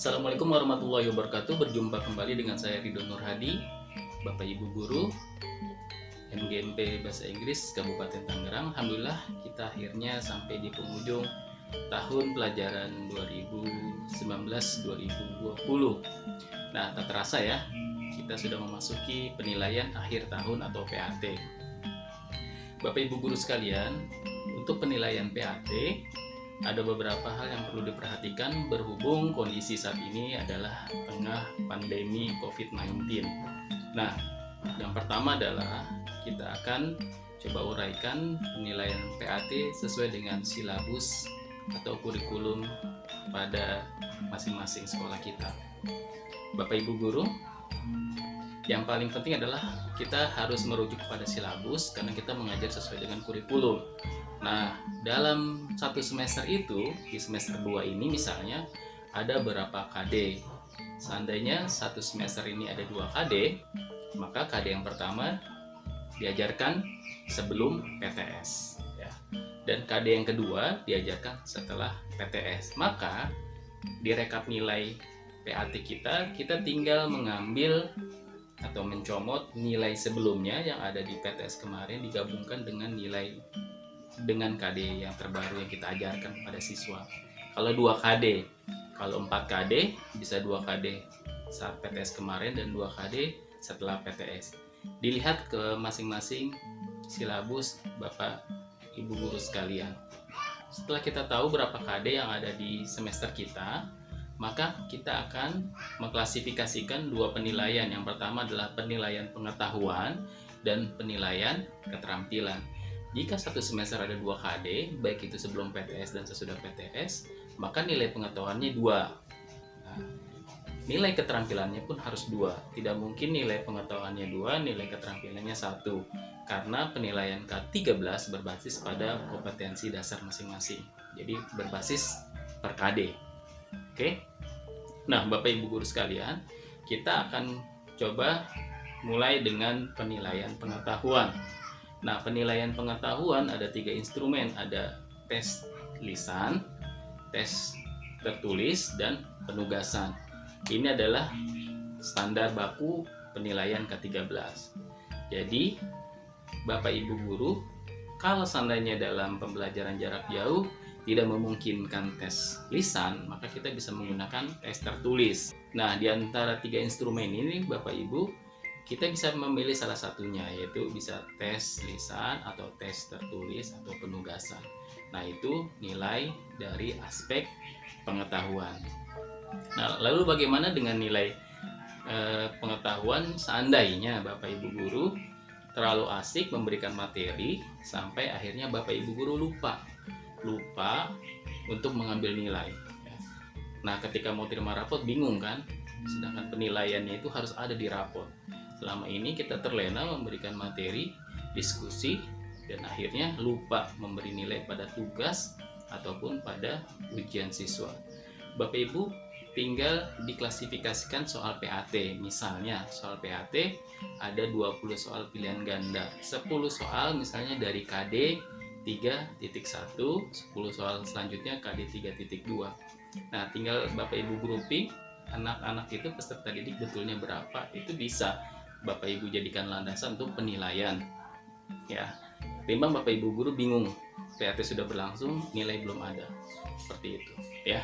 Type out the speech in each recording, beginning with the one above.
Assalamualaikum warahmatullahi wabarakatuh. Berjumpa kembali dengan saya Ridho Nur Hadi, Bapak Ibu Guru MGMP Bahasa Inggris Kabupaten Tangerang. Alhamdulillah kita akhirnya sampai di penghujung tahun pelajaran 2019-2020. Nah, tak terasa ya, kita sudah memasuki penilaian akhir tahun atau PAT. Bapak Ibu Guru sekalian, untuk penilaian PAT ada beberapa hal yang perlu diperhatikan berhubung kondisi saat ini adalah tengah pandemi COVID-19. Nah, yang pertama adalah kita akan coba uraikan penilaian PAT sesuai dengan silabus atau kurikulum pada masing-masing sekolah kita. Bapak Ibu Guru, yang paling penting adalah kita harus merujuk pada silabus karena kita mengajar sesuai dengan kurikulum. Nah, dalam satu semester itu, di semester 2 ini misalnya, ada berapa KD. Seandainya satu semester ini ada 2 KD, maka KD yang pertama diajarkan sebelum PTS. Ya. Dan KD yang kedua diajarkan setelah PTS. Maka, di rekap nilai PAT kita tinggal mengambil atau mencomot nilai sebelumnya yang ada di PTS kemarin digabungkan dengan KD yang terbaru yang kita ajarkan pada siswa. Kalau 2 KD, kalau 4 KD bisa 2 KD saat PTS kemarin dan 2 KD setelah PTS. Dilihat ke masing-masing silabus Bapak Ibu Guru sekalian. Setelah kita tahu berapa KD yang ada di semester kita, maka kita akan mengklasifikasikan 2 penilaian. Yang pertama adalah penilaian pengetahuan dan penilaian keterampilan. Jika satu semester ada 2 KD, baik itu sebelum PTS dan sesudah PTS, maka nilai pengetahuannya 2. Nah, nilai keterampilannya pun harus 2. Tidak mungkin nilai pengetahuannya 2, nilai keterampilannya 1. Karena penilaian K13 berbasis pada kompetensi dasar masing-masing. Jadi berbasis per KD. Oke. Nah, Bapak Ibu Guru sekalian, kita akan coba mulai dengan penilaian pengetahuan. Nah, penilaian pengetahuan ada 3 instrumen, ada tes lisan, tes tertulis, dan penugasan. Ini adalah standar baku penilaian K13. Jadi, Bapak Ibu Guru, kalau seandainya dalam pembelajaran jarak jauh tidak memungkinkan tes lisan, maka kita bisa menggunakan tes tertulis. Nah, di antara 3 instrumen ini, Bapak Ibu, kita bisa memilih salah satunya, yaitu bisa tes lisan atau tes tertulis atau penugasan. Nah, itu nilai dari aspek pengetahuan. Nah, lalu bagaimana dengan nilai pengetahuan seandainya Bapak Ibu Guru terlalu asik memberikan materi sampai akhirnya Bapak Ibu Guru lupa untuk mengambil nilai. Nah, ketika mau terima rapot bingung kan? Sedangkan penilaiannya itu harus ada di rapot. Selama ini kita terlena memberikan materi, diskusi, dan akhirnya lupa memberi nilai pada tugas ataupun pada ujian siswa. Bapak Ibu tinggal diklasifikasikan soal PAT. Misalnya soal PAT ada 20 soal pilihan ganda, 10 soal misalnya dari KD 3.1, 10 soal selanjutnya KD 3.2. Nah, tinggal Bapak Ibu grouping anak-anak itu peserta didik betulnya berapa, itu bisa Bapak Ibu jadikan landasan untuk penilaian. Ya, timbang Bapak Ibu Guru bingung, PAT sudah berlangsung, nilai belum ada. Seperti itu, ya.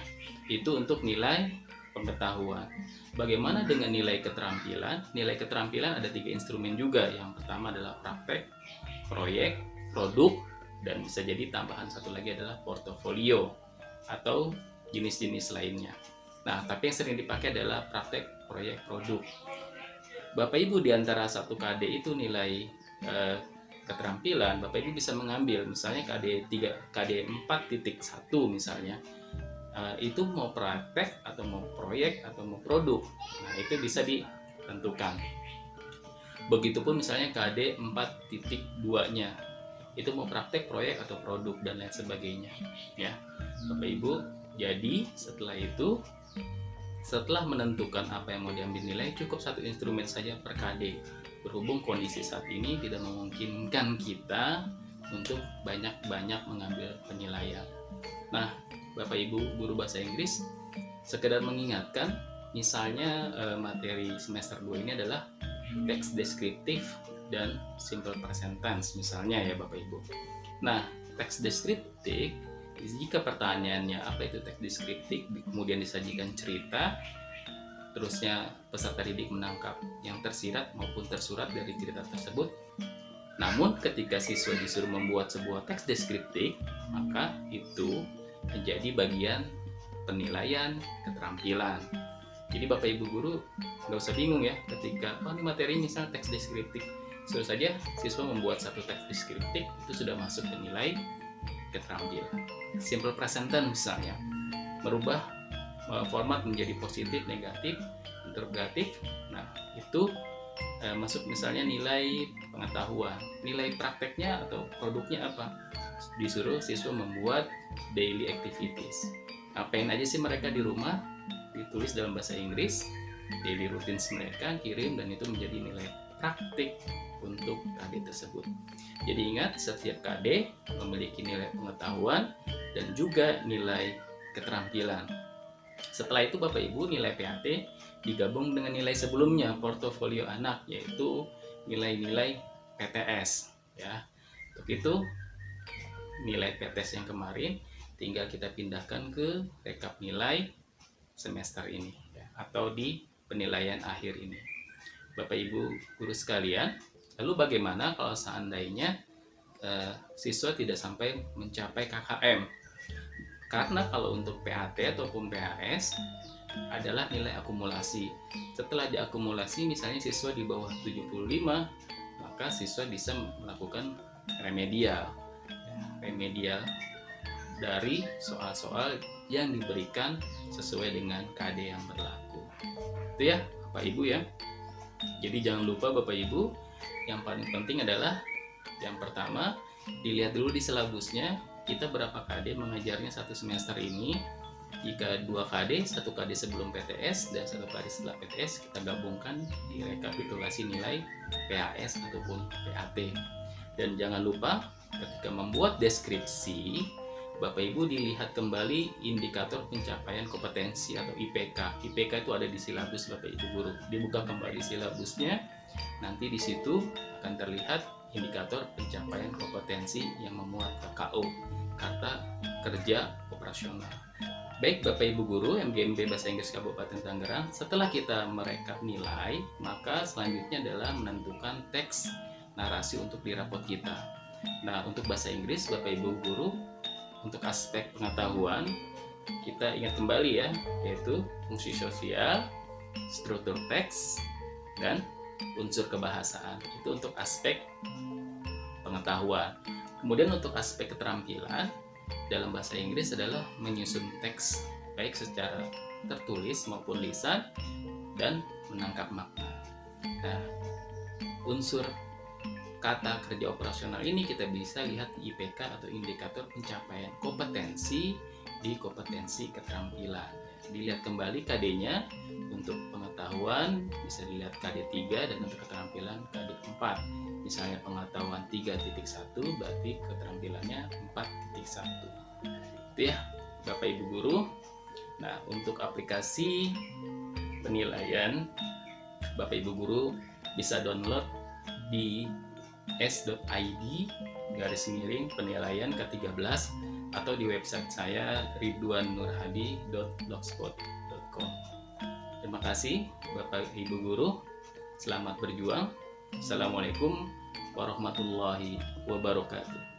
Itu untuk nilai pengetahuan. Bagaimana dengan nilai keterampilan? Nilai keterampilan ada 3 instrumen juga. Yang pertama adalah praktek, proyek, produk, dan bisa jadi tambahan satu lagi adalah portofolio atau jenis-jenis lainnya. Nah, tapi yang sering dipakai adalah praktek, proyek, produk. Bapak Ibu di antara 1 KD itu nilai keterampilan, Bapak Ibu bisa mengambil misalnya KD 4.1 misalnya. Itu mau praktek atau mau proyek atau mau produk. Nah, itu bisa ditentukan. Begitupun misalnya KD 4.2-nya. Itu mau praktek, proyek atau produk dan lain sebagainya, ya. Bapak Ibu, jadi setelah menentukan apa yang mau diambil nilai, cukup 1 instrumen saja per KD. Berhubung kondisi saat ini tidak memungkinkan kita untuk banyak-banyak mengambil penilaian. Nah, Bapak Ibu Guru Bahasa Inggris, Sekedar mengingatkan, misalnya materi semester 2 ini adalah teks deskriptif dan simple present tense misalnya ya Bapak Ibu. Nah, teks deskriptif, jika pertanyaannya apa itu teks deskriptif, kemudian disajikan cerita, terusnya peserta didik menangkap yang tersirat maupun tersurat dari cerita tersebut. Namun ketika siswa disuruh membuat sebuah teks deskriptif, maka itu menjadi bagian penilaian keterampilan. Jadi Bapak Ibu guru nggak usah bingung ya ketika ini materi misalnya teks deskriptif, suruh saja siswa membuat satu teks deskriptif, itu sudah masuk ke nilai keterampilan. Simple present tense misalnya, merubah format menjadi positif, negatif, interrogatif. Nah itu masuk misalnya nilai pengetahuan. Nilai prakteknya atau produknya apa? Disuruh siswa membuat daily activities. Apain aja sih mereka di rumah, ditulis dalam bahasa Inggris, daily routines mereka, kirim, dan itu menjadi nilai praktik untuk KD tersebut. Jadi ingat, setiap KD memiliki nilai pengetahuan dan juga nilai keterampilan. Setelah itu Bapak Ibu, nilai PAT digabung dengan nilai sebelumnya portofolio anak, yaitu nilai-nilai PTS ya. Untuk itu nilai PTS yang kemarin tinggal kita pindahkan ke rekap nilai semester ini ya, atau di penilaian akhir ini. Bapak Ibu guru sekalian, lalu bagaimana kalau seandainya siswa tidak sampai mencapai KKM? Karena kalau untuk PAT ataupun PAS adalah nilai akumulasi. Setelah diakumulasi misalnya siswa di bawah 75, maka siswa bisa melakukan remedial. Remedial dari soal-soal yang diberikan sesuai dengan KD yang berlaku. Itu ya Bapak Ibu ya. Jadi jangan lupa Bapak Ibu, yang paling penting adalah yang pertama, dilihat dulu di silabusnya, kita berapa KD mengajarnya satu semester ini. Jika 2 KD, 1 KD sebelum PTS dan 1 KD setelah PTS, kita gabungkan di rekapitulasi nilai PAS ataupun PAT. Dan jangan lupa ketika membuat deskripsi, Bapak Ibu dilihat kembali indikator pencapaian kompetensi atau IPK. IPK itu ada di silabus Bapak Ibu guru. Dibuka kembali silabusnya, nanti di situ akan terlihat indikator pencapaian kompetensi yang memuat KKO, kata kerja operasional. Baik Bapak Ibu guru MGMB Bahasa Inggris Kabupaten Tangerang, setelah kita merekap nilai, maka selanjutnya adalah menentukan teks narasi untuk di rapot kita. Nah, untuk bahasa Inggris Bapak Ibu guru, untuk aspek pengetahuan kita ingat kembali ya, yaitu fungsi sosial, struktur teks, dan unsur kebahasaan. Itu untuk aspek pengetahuan. Kemudian untuk aspek keterampilan dalam bahasa Inggris adalah menyusun teks baik secara tertulis maupun lisan dan menangkap makna. Nah, unsur kata kerja operasional ini kita bisa lihat di IPK atau indikator pencapaian kompetensi di kompetensi keterampilan. Dilihat kembali KD-nya, untuk pengetahuan bisa dilihat KD 3 dan untuk keterampilan KD 4. Misalnya pengetahuan 3.1 berarti keterampilannya 4.1. Itu ya Bapak Ibu guru. Nah, untuk aplikasi penilaian Bapak Ibu guru bisa download di s.id/penilaian ke-13 atau di website saya ridwannurhadi.blogspot.com. Terima kasih Bapak Ibu guru. Selamat berjuang. Assalamualaikum warahmatullahi wabarakatuh.